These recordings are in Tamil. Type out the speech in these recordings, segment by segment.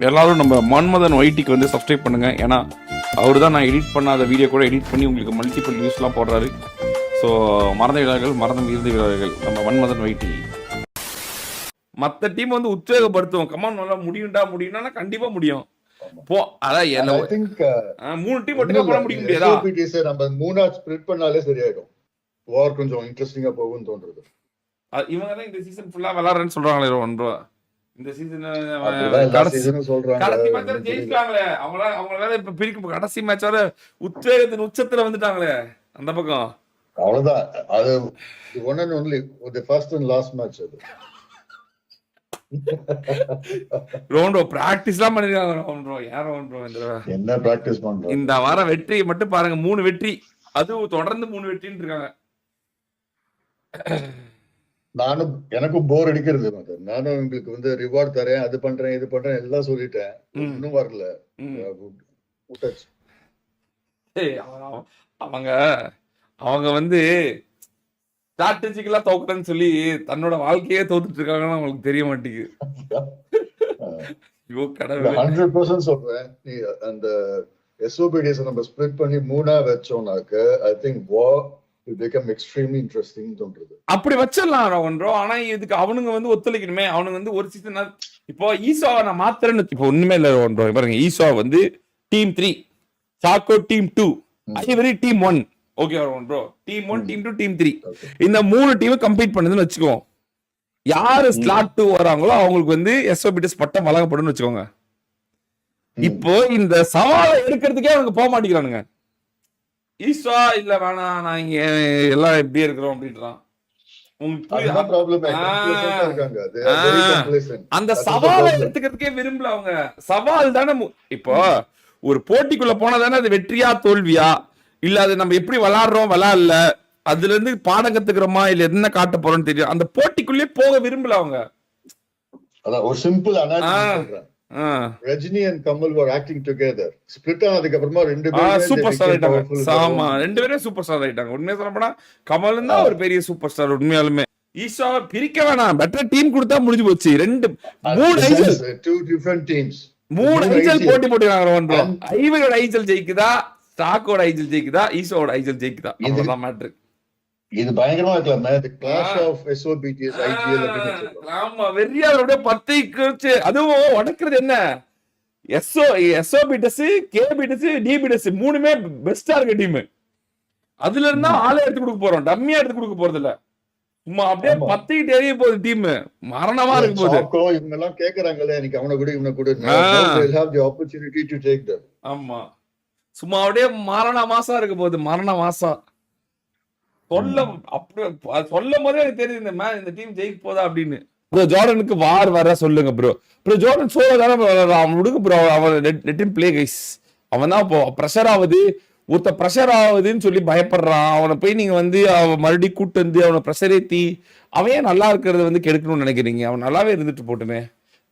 எல்லாரும் நம்ம மன்மதன் ஒய்டிக்கு வந்து சப்ஸ்கிரைப் பண்ணுங்க. ஏன்னா அவர் தான் நான் எடிட் பண்ணாத வீடியோ கூட எடிட் பண்ணி உங்களுக்கு மல்டிபிள் நியூஸ்லாம் போடுறாரு. ஸோ மறந்த வீரர்கள் மறந்த இறுதி வீரர்கள் நம்ம மன்மதன் ஒய்டி. மற்ற டீம் வந்து உத்வேகப்படுத்துவோம். கமான் நல்லா முடியும்னா கண்டிப்பா முடியும். போ அதான் மூணு டீம் மட்டும் பண்ண முடிய முடியாதா? நம்ம மூணா ஸ்ப்ளிட் பண்ணாலே சரியாயிடும். வார் கொஞ்சம் இன்ட்ரெஸ்டிங்கா போகும்னு தோன்றது. இவங்க தான் இந்த சீசன் ஃபுல்லா விளையாடுறேன்னு சொல்றாங்களே. ஒன்றா இந்த சீசன் கடைசி மேட்ச் ஜெயிச்சாங்களே அவங்களால இப்ப பிரிக்கும். கடைசி மேட்ச் வர உத்வேகத்தின் உச்சத்துல வந்துட்டாங்களே அந்த பக்கம். அவ்வளவுதான். அது one and only the first and last match. அது ரோண்டோ பிராக்டிஸ்லாம் பண்ணிருக்காங்க. ரோண்டோ யார் ரோண்டோ என்ன பிராக்டிஸ் பண்றாங்க? இந்த வாரம் வெற்றியை மட்டும் பாருங்க. 3 வெற்றி, அதுவும் தொடர்ந்து 3 வெற்றின்னு இருக்காங்க. எனக்கும் போர் அடிக்கிறது. நானும் உங்களுக்கு வந்து ரிவார்ட் தரேன், அது பண்றேன், இது பண்றேன் எல்லாம் சொல்லிட்டேன். இன்னும் வரல. அவங்க வந்து ஸ்ட்ராட்டஜிக்கலா தோக்குறேன்னு சொல்லி தன்னோட வாழ்க்கையே தோத்துட்டு இருக்காங்கன்னு அவங்களுக்கு தெரிய மாட்டேங்குது. 100% சொல்றேன். அந்த SOBDs நம்ம ஸ்ப்ளிட் பண்ணி மூணா வச்சோம்னாக்க I think war will become extremely interesting தோன்றது. அப்படி வச்சிடலாம் ஒன்றோ. ஆனா இதுக்கு அவனுங்க வந்து ஒத்துழைக்கணுமே. அவனுங்க வந்து ஒரு சீசன் இப்போ ஈசோவை நான் மாத்துறேன்னு இப்போ ஒண்ணுமே இல்லை ஒன்றோ. பாருங்க, ஈசோ வந்து டீம் 3, சாக்கோ டீம் 2, ஐவரி டீம் 1. ஓகே ஒன்றோ. டீம் 1, டீம் 2, டீம் 3 இந்த 3 டீம் கம்ப்ளீட் பண்ணுதுன்னு வச்சுக்கோ. யாரு ஸ்லாட் 2 வராங்களோ அவங்களுக்கு வந்து SOBDs பட்டம் வழங்கப்படும் வச்சுக்கோங்க. இப்போ இந்த சவாலை எடுக்கிறதுக்கே அவங்க போக மாட்டேங்கிறானுங்க. ஈஸ்வா இல்ல வேணாம், நான் இங்க எல்லாம் எப்படி இருக்கிறோம் அப்படின்றான். அந்த சவாலை எடுத்துக்கிறதுக்கே விரும்பல அவங்க. சவால் தானே இப்போ ஒரு போட்டிக்குள்ள போனா தானே அது வெற்றியா தோல்வியா, இல்ல அது நம்ம எப்படி விளையாடுறோம் விளையாடல, அதுல இருந்து பாடம் கத்துக்கிறோமா இல்ல என்ன காட்ட போறோம்னு தெரியும். அந்த போட்டிக்குள்ளே போக விரும்பல அவங்க. ஒரு simple Rajini and Kamal were acting together. Split ஆனதுக்கு அப்புறமா ரெண்டு பேரும் சூப்பர் ஸ்டார் ஆயிட்டாங்க. ஆமா, ரெண்டு பேரும் சூப்பர் ஸ்டார் ஆயிட்டாங்க. உண்மையா சொல்ல போனா கமல் தான் ஒரு பெரிய சூப்பர் ஸ்டார். உண்மையாலுமே ஈஸ்வா பிரிக்க வேணாம், பெட்டர் டீம் கொடுத்தா முடிஞ்சு போச்சு. 3 டிஃபரண்ட் டீம்ஸ், 3 ஐஜல் போட்டி போட்டுறாங்க. ஐவரோட ஐஜல் ஜெயிக்குதா, ஸ்டாக்கோட ஐஜல் ஜெயிக்குதா, ஈஸ்வாவோட ஐஜல் ஜெயிக்குதா, இதுதான் மேட்டர். இது பயங்கரமா இருக்கலாம். the clash of SOBDs IGL அப்படினு சொல்றோம். ஆமா, வெறியாரோட 10 கிருச்சு. அதுவும் உடைக்கிறது என்ன, SOBDs, KBDs, DBDs மூணுமே பெஸ்டா இருக்க டீம். அதுல இருந்தா ஆளை எடுத்து கொடுக்க போறோம், டம்மியா எடுத்து கொடுக்க போறது இல்ல. சும்மா அப்படியே 10 எரிய போகுது டீம். மரணமா இருக்கு போகுது. இவங்க எல்லாம் கேக்குறாங்களே, எனக்கு அவனை கூட இவனை கூட they'll have the opportunity to take them. ஆமா, சும்மா அப்படியே மரண மாசா இருக்கு போகுது. மரண மாசா சொல்லும் போதே எனக்கு தெரியுது இந்த டீம் ஜெயிக்க போதா அப்படின்னு. ஜோர்டனுக்கு வார் வர சொல்லுங்க ப்ரோ. ஜோர்டன் சோலோ தானே அவன் விடுங்க ப்ரோ. அவன் லெட் ஹிம் ப்ளே கைஸ். அவன் தான் இப்போ ப்ரெஷர் ஆகுது, ஒருத்த ப்ரெஷர் ஆகுதுன்னு சொல்லி பயப்படுறான். அவனை போய் நீங்க வந்து அவன் மறுபடியும் கூட்டு வந்து அவனை ப்ரெஷர் ஏத்தி அவன் ஏன் நல்லா இருக்கிறத வந்து கெடுக்கணும்னு நினைக்கிறீங்க? அவன் நல்லாவே இருந்துட்டு போட்டுமே.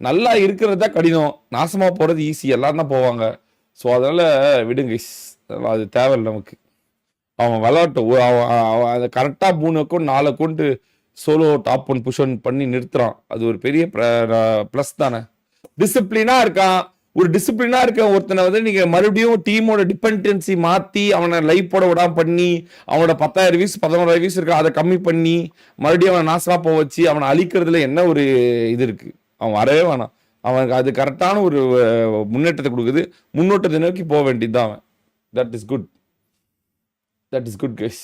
நல்லா இருக்கிறது தான் கடினம், நாசமா போறது ஈஸி. எல்லாரும் தான் போவாங்க. ஸோ அதனால விடுங்க கைஸ், அது தேவையில்லை நமக்கு. அவன் விளையாட்டும், அதை கரெக்டா 3 account 4 account solo top 1 push 1 பண்ணி நிறுத்துறான். அது ஒரு பெரிய பிளஸ் தானே. டிசிப்ளினா இருக்கான். ஒரு டிசிப்ளினா இருக்க ஒருத்தனை வந்து நீங்க மறுபடியும் டீமோட டிபெண்டன்சி மாத்தி அவனை லைஃப் போட விடாம பண்ணி அவனோட 10,000 வியூஸ் 11,000 வியூஸ் இருக்கா அதை கம்மி பண்ணி மறுபடியும் அவனை நாசமா போக வச்சு அவனை அழிக்கிறதுல என்ன ஒரு இது இருக்கு? அவன் வரவே வேணாம். அவனுக்கு அது கரெக்டான ஒரு முன்னேற்றத்தை கொடுக்குது. முன்னோட்டத்தை நோக்கி போக வேண்டியதுதான் அவன். That is good. That is good, guys.